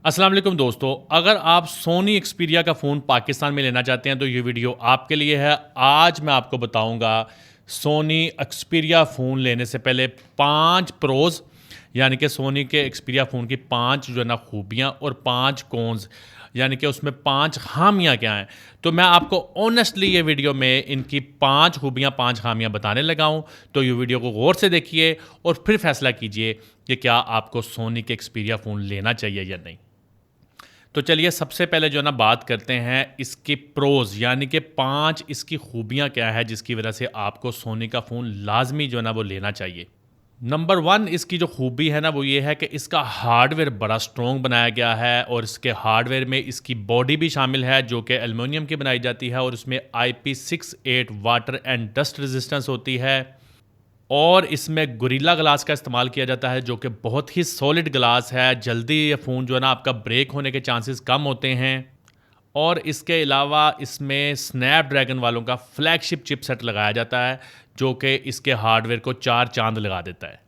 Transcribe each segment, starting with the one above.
अस्सलाम वालेकुम दोस्तों, अगर आप सोनी एक्सपीरिया का फ़ोन पाकिस्तान में लेना चाहते हैं तो ये वीडियो आपके लिए है। आज मैं आपको बताऊंगा सोनी एक्सपीरिया फ़ोन लेने से पहले 5 प्रोज़, यानी कि सोनी के एक्सपीरिया फ़ोन की 5 जो है ना खूबियाँ और 5 कॉन्स, यानी कि उसमें 5 खामियाँ क्या हैं। तो मैं आपको ऑनेस्टली ये वीडियो में इनकी 5 खूबियाँ 5 खामियाँ बताने लगा हूँ। तो ये वीडियो को गौर से देखिए और फिर फैसला कीजिए कि क्या आपको सोनी के एक्सपीरिया फ़ोन लेना चाहिए या नहीं। तो चलिए सबसे पहले जो है ना बात करते हैं इसके प्रोज, यानी कि 5 इसकी खूबियाँ क्या है जिसकी वजह से आपको सोनी का फ़ोन लाजमी जो है ना वो लेना चाहिए। नंबर 1 इसकी जो खूबी है ना वो ये है कि इसका हार्डवेयर बड़ा स्ट्रॉन्ग बनाया गया है और इसके हार्डवेयर में इसकी बॉडी भी शामिल है जो कि एल्युमिनियम की बनाई जाती है और उसमें IP68 water and dust resistance होती है। और इसमें गोरिल्ला ग्लास का इस्तेमाल किया जाता है जो कि बहुत ही सॉलिड ग्लास है। जल्दी ये फ़ोन जो है ना आपका ब्रेक होने के चांसेस कम होते हैं। और इसके अलावा इसमें स्नैपड्रैगन वालों का फ्लैगशिप चिपसेट लगाया जाता है जो कि इसके हार्डवेयर को 4 चांद लगा देता है।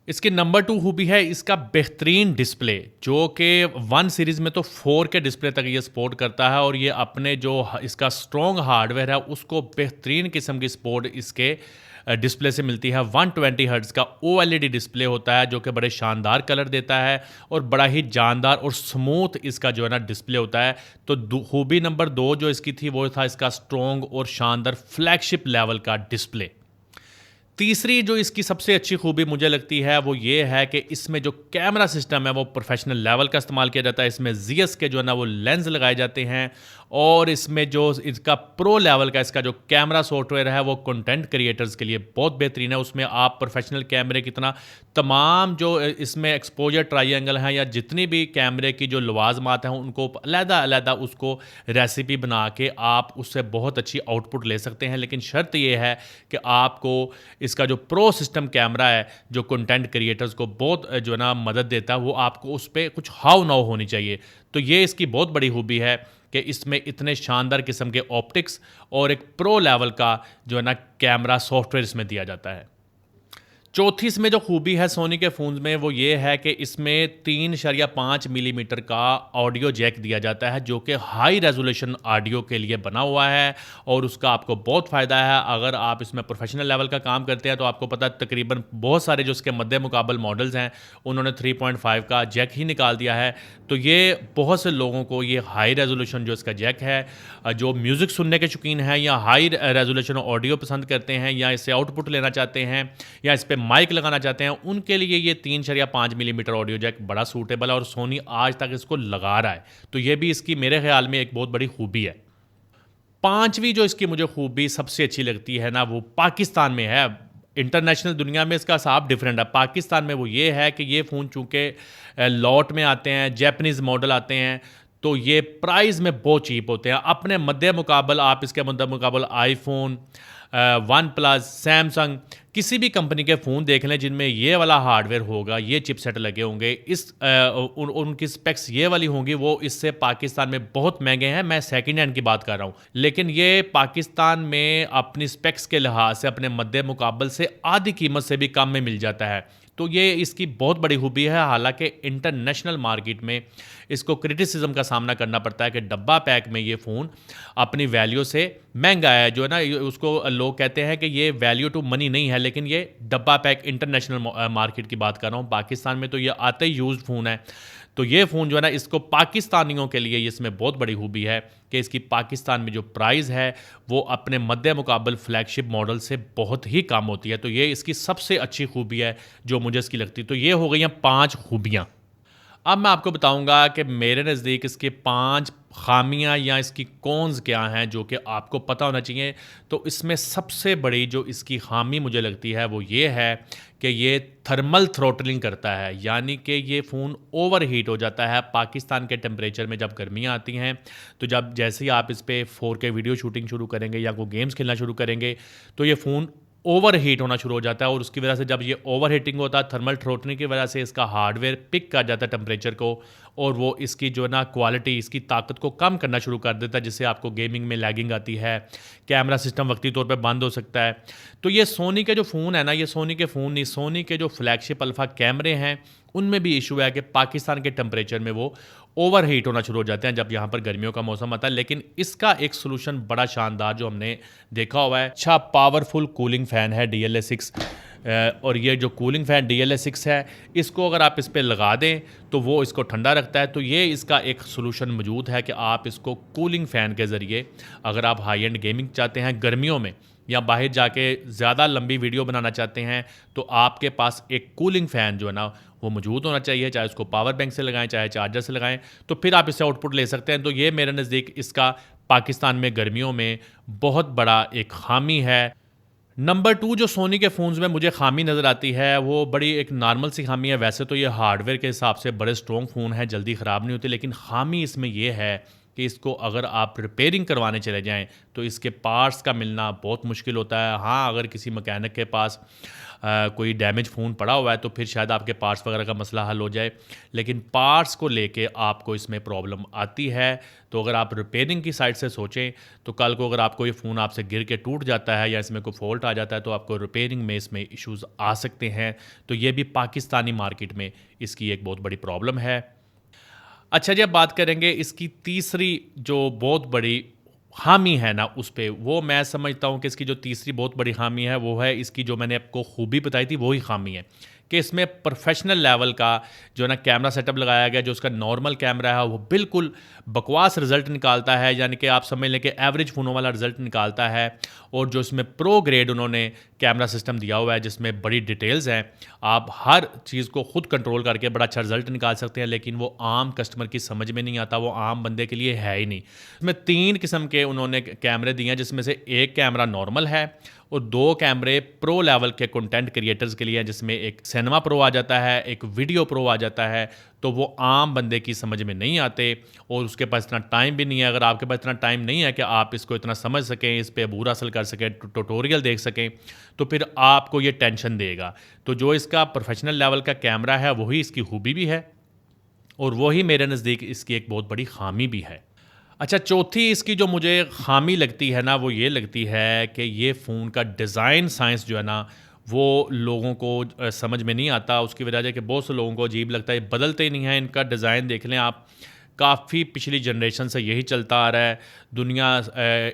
इसकी नंबर 2 खूबी है इसका बेहतरीन डिस्प्ले, जो कि 1 सीरीज़ में तो 4K डिस्प्ले तक ये सपोर्ट करता है और ये अपने जो इसका स्ट्रॉन्ग हार्डवेयर है उसको बेहतरीन किस्म की सपोर्ट इसके डिस्प्ले से मिलती है। 120 हर्ट्ज़ का OLED डिस्प्ले होता है जो कि बड़े शानदार कलर देता है और बड़ा ही जानदार और स्मूथ इसका जो है ना डिस्प्ले होता है। तो खूबी नंबर 2 जो इसकी थी वो था इसका स्ट्रॉन्ग और शानदार फ्लैगशिप लेवल का डिस्प्ले। तीसरी जो इसकी सबसे अच्छी खूबी मुझे लगती है वो ये है कि इसमें जो कैमरा सिस्टम है वो प्रोफेशनल लेवल का इस्तेमाल किया जाता है। इसमें ZS के जो है ना वो लेंस लगाए जाते हैं और इसमें जो इसका प्रो लेवल का इसका जो कैमरा सॉफ्टवेयर है वो कंटेंट क्रिएटर्स के लिए बहुत बेहतरीन है। उसमें आप प्रोफेशनल कैमरे की तरह तमाम जो इसमें एक्सपोजर ट्रायंगल हैं या जितनी भी कैमरे की जो लवाजमात हैं उनको अलग-अलग उसको रेसिपी बना के आप उससे बहुत अच्छी आउटपुट ले सकते हैं। लेकिन शर्त ये है कि आपको इसका जो प्रो सिस्टम कैमरा है जो कंटेंट क्रिएटर्स को बहुत जो है ना मदद देता है वो आपको उस पर कुछ हाव नाव होनी चाहिए। तो ये इसकी बहुत बड़ी खूबी है कि इसमें इतने शानदार किस्म के ऑप्टिक्स और एक प्रो लेवल का जो है ना कैमरा सॉफ्टवेयर इसमें दिया जाता है। चौथी इसमें जो खूबी है सोनी के फ़ोन्स में वो ये है कि इसमें 3.5 मिलीमीटर का ऑडियो जैक दिया जाता है जो कि हाई रेजोल्यूशन ऑडियो के लिए बना हुआ है और उसका आपको बहुत फ़ायदा है। अगर आप इसमें प्रोफेशनल लेवल का काम करते हैं तो आपको पता है तकरीबन बहुत सारे जो इसके मद्दे मुकाबल मॉडल्स हैं उन्होंने 3.5 का जैक ही निकाल दिया है। तो ये बहुत से लोगों को ये हाई रेजोल्यूशन जो इसका जैक है, जो म्यूज़िक सुनने के शौकीन हैं या हाई रेजोल्यूशन ऑडियो पसंद करते हैं या इससे आउटपुट लेना चाहते हैं या इस पे माइक लगाना चाहते हैं, उनके लिए ये 3.5 मिलीमीटर ऑडियो जैक बड़ा सूटेबल है और सोनी आज तक इसको लगा रहा है। तो ये भी इसकी मेरे ख्याल में एक बहुत बड़ी खूबी है। पांचवी जो इसकी मुझे खूबी सबसे अच्छी लगती है ना वो पाकिस्तान में है। इंटरनेशनल दुनिया में इसका हिसाब डिफरेंट है। पाकिस्तान में वो ये है कि ये फ़ोन चूँकि लॉट में आते हैं, जैपनीज़ मॉडल आते हैं, तो ये प्राइस में बहुत चीप होते हैं। अपने मद्दे मुकाबल आप इसके मद्दे मुकाबल आईफोन, वन प्लस, सैमसंग, किसी भी कंपनी के फ़ोन देख लें जिनमें ये वाला हार्डवेयर होगा, ये चिपसेट लगे होंगे, उनकी स्पेक्स ये वाली होंगी, वो इससे पाकिस्तान में बहुत महंगे हैं। मैं सेकंड हैंड की बात कर रहा हूँ, लेकिन ये पाकिस्तान में अपनी स्पेक्स के लिहाज से अपने मद्दे मुकाबल से आधी कीमत से भी कम में मिल जाता है। तो ये इसकी बहुत बड़ी खूबी है। हालांकि इंटरनेशनल मार्केट में इसको क्रिटिसिज्म का सामना करना पड़ता है कि डब्बा पैक में ये फ़ोन अपनी वैल्यू से महंगा है, जो है ना उसको लोग कहते हैं कि ये वैल्यू टू मनी नहीं है, लेकिन ये डब्बा पैक इंटरनेशनल मार्केट की बात कर रहा हूँ। पाकिस्तान में तो ये आते ही यूज्ड फ़ोन है। तो ये फ़ोन जो है ना इसको पाकिस्तानियों के लिए इसमें बहुत बड़ी खूबी है कि इसकी पाकिस्तान में जो प्राइस है वो अपने मद्दे मुकाबल फ्लैगशिप मॉडल से बहुत ही कम होती है। तो ये इसकी सबसे अच्छी खूबी है जो मुझे इसकी लगती है। तो ये हो गई हैं 5 खूबियाँ। अब मैं आपको बताऊंगा कि मेरे नज़दीक इसके 5 खामियां या इसकी कॉन्स क्या हैं जो कि आपको पता होना चाहिए। तो इसमें सबसे बड़ी जो इसकी खामी मुझे लगती है वो ये है कि ये थर्मल थ्रोटलिंग करता है, यानी कि ये फ़ोन ओवर हीट हो जाता है पाकिस्तान के टेम्परेचर में जब गर्मियाँ आती हैं। तो जब जैसे ही आप इस पर 4K वीडियो शूटिंग शुरू करेंगे या कोई गेम्स खेलना शुरू करेंगे तो ये फ़ोन ओवर हीट होना शुरू हो जाता है और उसकी वजह से जब ये ओवर हीटिंग होता है थर्मल थ्रोटनिंग की वजह से इसका हार्डवेयर पिक कर जाता है टेम्परेचर को और वो इसकी जो है ना क्वालिटी, इसकी ताकत को कम करना शुरू कर देता है, जिससे आपको गेमिंग में लैगिंग आती है, कैमरा सिस्टम वक्ती तौर पे बंद हो सकता है। तो ये सोनी के जो फ़ोन है ना, ये सोनी के फ़ोन नहीं, सोनी के जो फ्लैगशिप अल्फ़ा कैमरे हैं उनमें भी इशू है कि पाकिस्तान के टेम्परेचर में वो ओवर हीट होना शुरू हो जाते हैं जब यहाँ पर गर्मियों का मौसम आता है। लेकिन इसका एक सोल्यूशन बड़ा शानदार जो हमने देखा हुआ है, अच्छा पावरफुल कूलिंग फ़ैन है DLA6। और ये जो कूलिंग फ़ैन DLA6 है, इसको अगर आप इस पर लगा दें तो वो इसको ठंडा रखता है। तो ये इसका एक सोल्यूशन मौजूद है कि आप इसको कूलिंग फ़ैन के ज़रिए, अगर आप हाई एंड गेमिंग चाहते हैं गर्मियों में या बाहर जाके ज़्यादा लंबी वीडियो बनाना चाहते हैं, तो आपके पास एक कूलिंग फ़ैन जो है ना वो मौजूद होना चाहिए, चाहे उसको पावर बैंक से लगाएं चाहे चार्जर से लगाएं, तो फिर आप इससे आउटपुट ले सकते हैं। तो ये मेरे नज़दीक इसका पाकिस्तान में गर्मियों में बहुत बड़ा एक खामी है। नंबर 2 जो सोनी के फ़ोन्स में मुझे खामी नज़र आती है वो बड़ी एक नॉर्मल सी खामी है। वैसे तो ये हार्डवेयर के हिसाब से बड़े स्ट्रॉन्ग फ़ोन है, जल्दी ख़राब नहीं होते, लेकिन खामी इसमें ये है कि इसको अगर आप रिपेयरिंग करवाने चले जाएं तो इसके पार्ट्स का मिलना बहुत मुश्किल होता है। हाँ, अगर किसी मैकेनिक के पास कोई डैमेज फ़ोन पड़ा हुआ है तो फिर शायद आपके पार्ट्स वगैरह का मसला हल हो जाए, लेकिन पार्ट्स को लेके आपको इसमें प्रॉब्लम आती है। तो अगर आप रिपेयरिंग की साइड से सोचें तो कल को अगर आपको ये फ़ोन आपसे गिर के टूट जाता है या इसमें कोई फॉल्ट आ जाता है तो आपको रिपेयरिंग में इसमें इश्यूज़ आ सकते हैं। तो ये भी पाकिस्तानी मार्केट में इसकी एक बहुत बड़ी प्रॉब्लम है। अच्छा जी, अब बात करेंगे इसकी तीसरी जो बहुत बड़ी खामी है ना उस पे, वो मैं समझता हूँ कि इसकी जो तीसरी बहुत बड़ी खामी है वो है इसकी जो मैंने आपको खूबी बताई थी वही खामी है कि इसमें प्रोफेशनल लेवल का जो है ना कैमरा सेटअप लगाया गया, जो उसका नॉर्मल कैमरा है वो बिल्कुल बकवास रिजल्ट निकालता है, यानी कि आप समझ लें कि एवरेज फ़ोनों वाला रिजल्ट निकालता है। और जो इसमें प्रो ग्रेड उन्होंने कैमरा सिस्टम दिया हुआ है जिसमें बड़ी डिटेल्स हैं, आप हर चीज़ को खुद कंट्रोल करके बड़ा अच्छा रिजल्ट निकाल सकते हैं, लेकिन वो आम कस्टमर की समझ में नहीं आता, वो आम बंदे के लिए है ही नहीं। इसमें 3 किस्म के उन्होंने कैमरे दिए हैं, जिसमें से एक कैमरा नॉर्मल है और 2 कैमरे प्रो लेवल के कंटेंट क्रिएटर्स के लिए हैं, जिसमें एक सिनेमा प्रो आ जाता है, एक वीडियो प्रो आ जाता है। तो वो आम बंदे की समझ में नहीं आते और उसके पास इतना टाइम भी नहीं है। अगर आपके पास इतना टाइम नहीं है कि आप इसको इतना समझ सकें, इस पे अबूर हासिल कर सकें, ट्यूटोरियल देख सकें, तो फिर आपको ये टेंशन देगा। तो जो इसका प्रोफेशनल लेवल का कैमरा है वही इसकी खूबी भी है और वही मेरे नज़दीक इसकी एक बहुत बड़ी खामी भी है। अच्छा, चौथी इसकी जो मुझे खामी लगती है ना वो ये लगती है कि ये फ़ोन का डिज़ाइन साइंस जो है ना वो लोगों को समझ में नहीं आता। उसकी वजह है कि बहुत से लोगों को अजीब लगता है, बदलते ही नहीं है। इनका डिज़ाइन देख लें आप, काफ़ी पिछली जनरेशन से यही चलता आ रहा है। दुनिया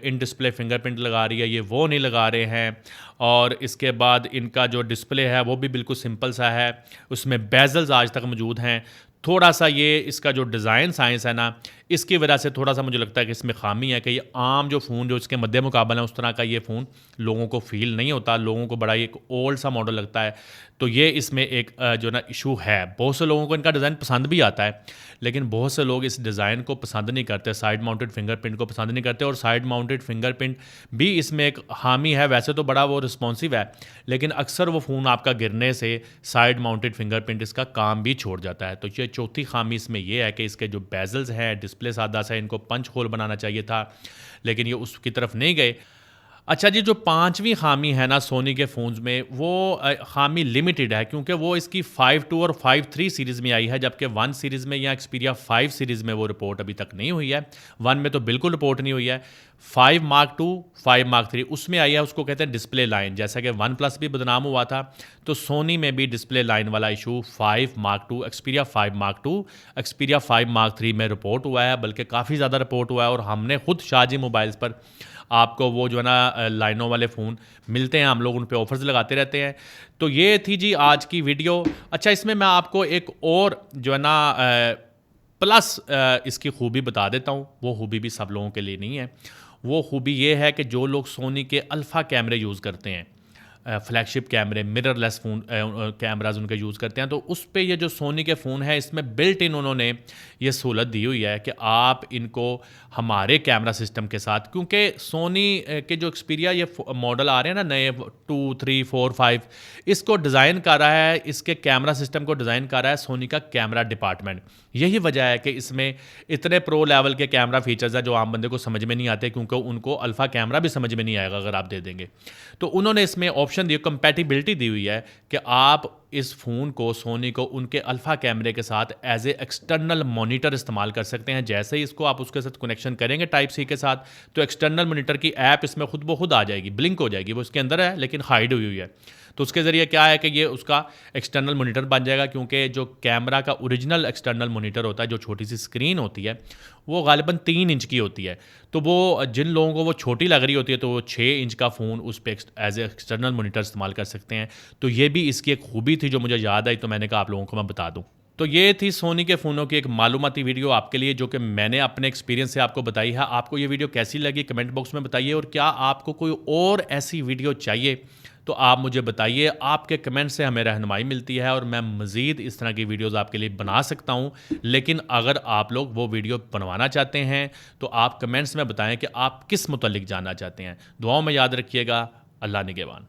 इन डिस्प्ले फिंगरप्रिंट लगा रही है, ये वो नहीं लगा रहे हैं। और इसके बाद इनका जो डिस्प्ले है वो भी बिल्कुल सिंपल सा है, उसमें बेजल्स आज तक मौजूद हैं। थोड़ा सा ये इसका जो डिज़ाइन साइंस है ना, इसकी वजह से थोड़ा सा मुझे लगता है कि इसमें खामी है कि ये आम जो फ़ोन जो इसके मध्य मुकाबला है उस तरह का ये फ़ोन लोगों को फ़ील नहीं होता, लोगों को बड़ा एक ओल्ड सा मॉडल लगता है। तो ये इसमें एक जो ना इशू है। बहुत से लोगों को इनका डिज़ाइन पसंद भी आता है, लेकिन बहुत से लोग इस डिज़ाइन को पसंद नहीं करते, साइड माउंटेड फिंगरप्रिंट को पसंद नहीं करते। और साइड माउंटेड फिंगरप्रिंट भी इसमें एक हामी है। वैसे तो बड़ा वो रिस्पॉन्सिव है, लेकिन अक्सर वो फ़ोन आपका गिरने से साइड माउंटेड फिंगरप्रिंट इसका काम भी छोड़ जाता है। तो ये चौथी खामी इसमें ये है कि इसके जो बेजल्स हैं, डिस्प्ले सादा सा, इनको पंच होल बनाना चाहिए था, लेकिन ये उसकी तरफ नहीं गए। अच्छा जी, जो 5वीं खामी है ना सोनी के फ़ोन्स में, वो खामी लिमिटेड है क्योंकि वो इसकी 5.2 और 5.3 सीरीज़ में आई है, जबकि 1 सीरीज़ में या एक्सपीरिया 5 सीरीज़ में वो रिपोर्ट अभी तक नहीं हुई है। 1 में तो बिल्कुल रिपोर्ट नहीं हुई है। 5 Mark II, 5 Mark III उसमें आई है, उसको कहते हैं डिस्प्ले लाइन। जैसा कि OnePlus भी बदनाम हुआ था, तो सोनी में भी डिस्प्ले लाइन वाला issue 5 Mark II, Xperia 5 Mark II, Xperia 5 Mark III में रिपोर्ट हुआ है, बल्कि काफ़ी ज़्यादा रिपोर्ट हुआ है। और हमने खुद शाहजी मोबाइल्स पर आपको वो जो है ना लाइनों वाले फ़ोन मिलते हैं, हम लोग उन पे ऑफर्स लगाते रहते हैं। तो ये थी जी आज की वीडियो। अच्छा, इसमें मैं आपको एक और जो है ना प्लस इसकी खूबी बता देता हूँ। वो खूबी भी सब लोगों के लिए नहीं है। वो खूबी ये है कि जो लोग सोनी के अल्फ़ा कैमरे यूज़ करते हैं, फ्लैगशिप कैमरे, मिररलेस फ़ोन कैमराज उनके यूज़ करते हैं, तो उस पे ये जो सोनी के फ़ोन है इसमें बिल्ट इन उन्होंने ये सहूलत दी हुई है कि आप इनको हमारे कैमरा सिस्टम के साथ, क्योंकि सोनी के जो एक्सपीरिया ये मॉडल आ रहे हैं ना नए 2, 3, 4, 5, इसको डिज़ाइन कर रहा है, इसके कैमरा सिस्टम को डिज़ाइन कर रहा है सोनी का कैमरा डिपार्टमेंट। यही वजह है कि इसमें इतने प्रो लेवल के कैमरा फीचर्स हैं जो आम बंदे को समझ में नहीं आते, क्योंकि उनको अल्फ़ा कैमरा भी समझ में नहीं आएगा अगर आप दे देंगे। तो उन्होंने इसमें ऑप्शन दी, कंपैटिबिलिटी दी हुई है कि आप इस फ़ोन को, सोनी को, उनके अल्फ़ा कैमरे के साथ एज ए एक्सटर्नल मॉनिटर इस्तेमाल कर सकते हैं। जैसे ही इसको आप उसके साथ कनेक्शन करेंगे टाइप सी के साथ, तो एक्सटर्नल मॉनिटर की ऐप इसमें खुद ब खुद आ जाएगी, ब्लिंक हो जाएगी। वो इसके अंदर है लेकिन हाइड हुई है। तो उसके ज़रिए क्या है कि ये उसका एक्सटर्नल मोनीटर बन जाएगा, क्योंकि जो कैमरा का ओरिजिनल एक्सटर्नल मोनीटर होता है, जो छोटी सी स्क्रीन होती है, वो गालिबन 3 इंच की होती है। तो वो जिन लोगों को वो छोटी लग रही होती है तो वो 6 इंच का फ़ोन उस पर एज ए एक्सटर्नल मोनीटर इस्तेमाल कर सकते हैं। तो ये भी इसकी एक खूबी थी जो मुझे याद आई, तो मैंने कहा आप लोगों को मैं बता दूँ। तो ये थी सोनी के फ़ोनों की एक मालूमाती वीडियो आपके लिए, जो कि मैंने अपने एक्सपीरियंस से आपको बताई है। आपको ये वीडियो कैसी लगी कमेंट बॉक्स में बताइए, और क्या आपको कोई और ऐसी वीडियो चाहिए तो आप मुझे बताइए। आपके कमेंट से हमें रहनुमाई मिलती है और मैं मज़ीद इस तरह की वीडियोज़ आपके लिए बना सकता हूँ। लेकिन अगर आप लोग वो वीडियो बनवाना चाहते हैं तो आप कमेंट्स में बताएं कि आप किस मुतल्लिक जानना चाहते हैं। दुआओं में याद रखिएगा। अल्लाह निगहबान।